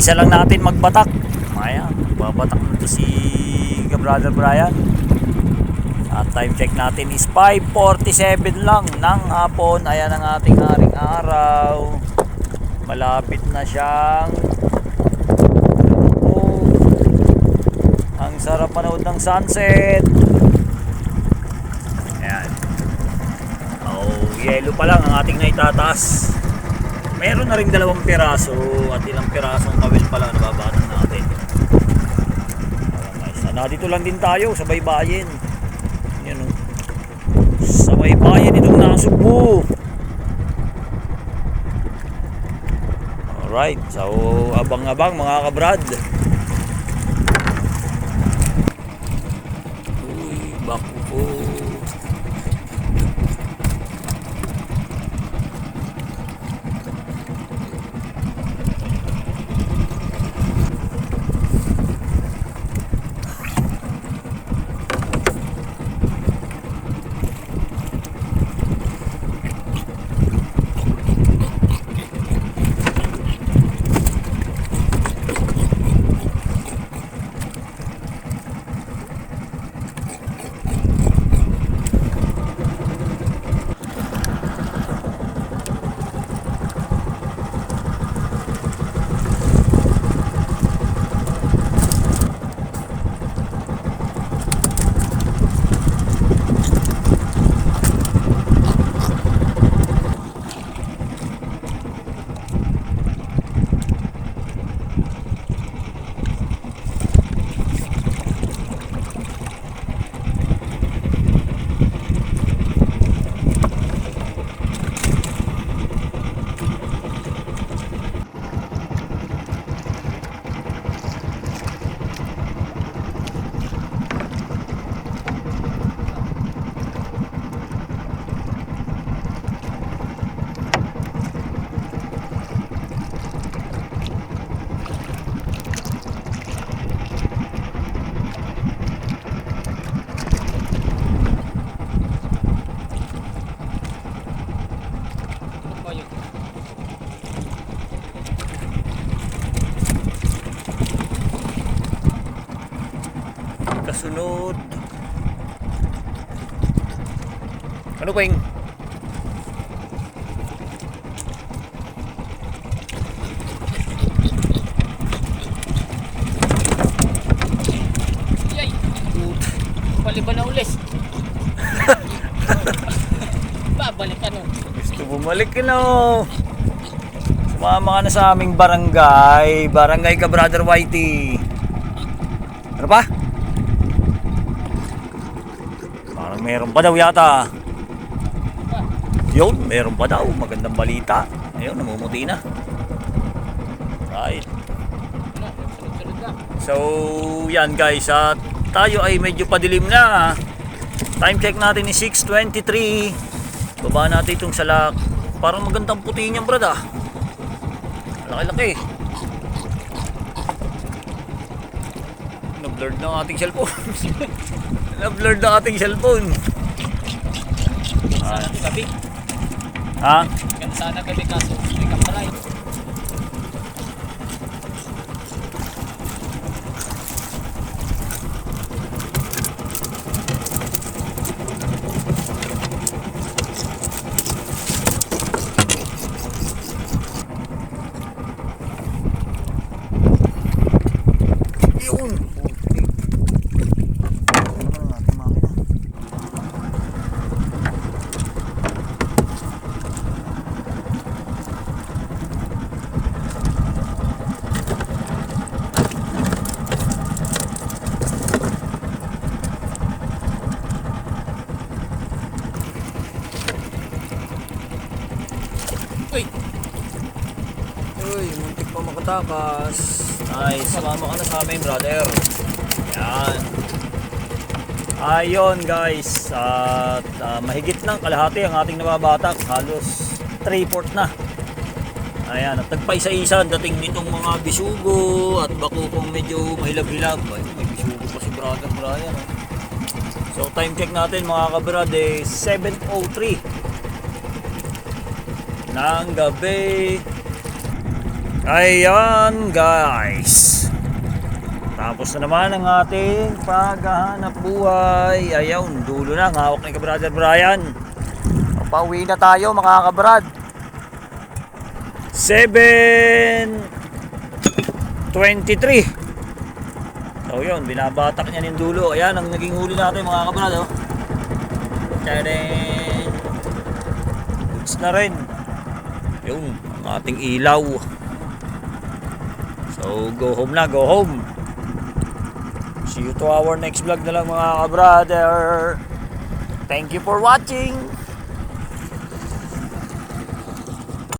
Umpisa lang natin magbatak. Ayan, babatak na to si Brother Brian. At time check natin is 5:47 lang ng hapon. Ayan ang ating haring araw. Malapit na siyang ang sarap manood ng sunset. Ayan. Yellow pa lang ang ating naitataas. Meron na rin 2 piraso at ilang pirasong kawil pa lang nababatang natin. Dito lang din tayo sa baybayin. Yan o. Sa baybayin itong Nasugbu. Alright, so abang-abang mga kabrad. Uy, bako po. Kasunod. Ano ba yung yay? Balik ba na ulis? Babalik ka no? gusto bumalik ka no? Sumama ka na sa aming barangay. Barangay ka Brother Whitey. Ano pa? Parang meron pa daw yata. Yun, meron pa daw. Magandang balita. Ayun, namumuti na. Right. So, yan guys. Tayo ay medyo padilim na. Time check natin is 6:23. Baba natin itong salak. Parang magandang puti niyan brad ah. Laki-laki. Na-blurred na ang ating cellphone. Na-blurred na ang ating cellphone. Sana gabi. Ha? Ganda sana gabi kaso may kamparay. Yun. Uy, Uy, muntik pa makatakas. Nice, sumama ka na sa amin brother. Yan. Ayun guys, at mahigit ng kalahati ang ating nababatak. Halos 3/4 na. Ayan, at nagpaisa-isa ang dating nitong mga bisugo at bakukong medyo mahilab-hilab. Ay, may bisugo pa si Brother Brian. So time check natin mga kabrad is 7:03 ng gabi. Ayan guys. Tapos na naman ang ating paghahanap buhay. Ayun, dulo na. Ang hawak ni Kabrother Brian. Pauwi na tayo mga kabrad. 7:23. So yun, binabatak niya yung dulo. Ayan ang naging huli natin mga kabrad. Oh. Tadaan. Goods na rin. Yun, ang ating ilaw. So go home na, go home. See you to our next vlog na lang mga ka-brother. Thank you for watching.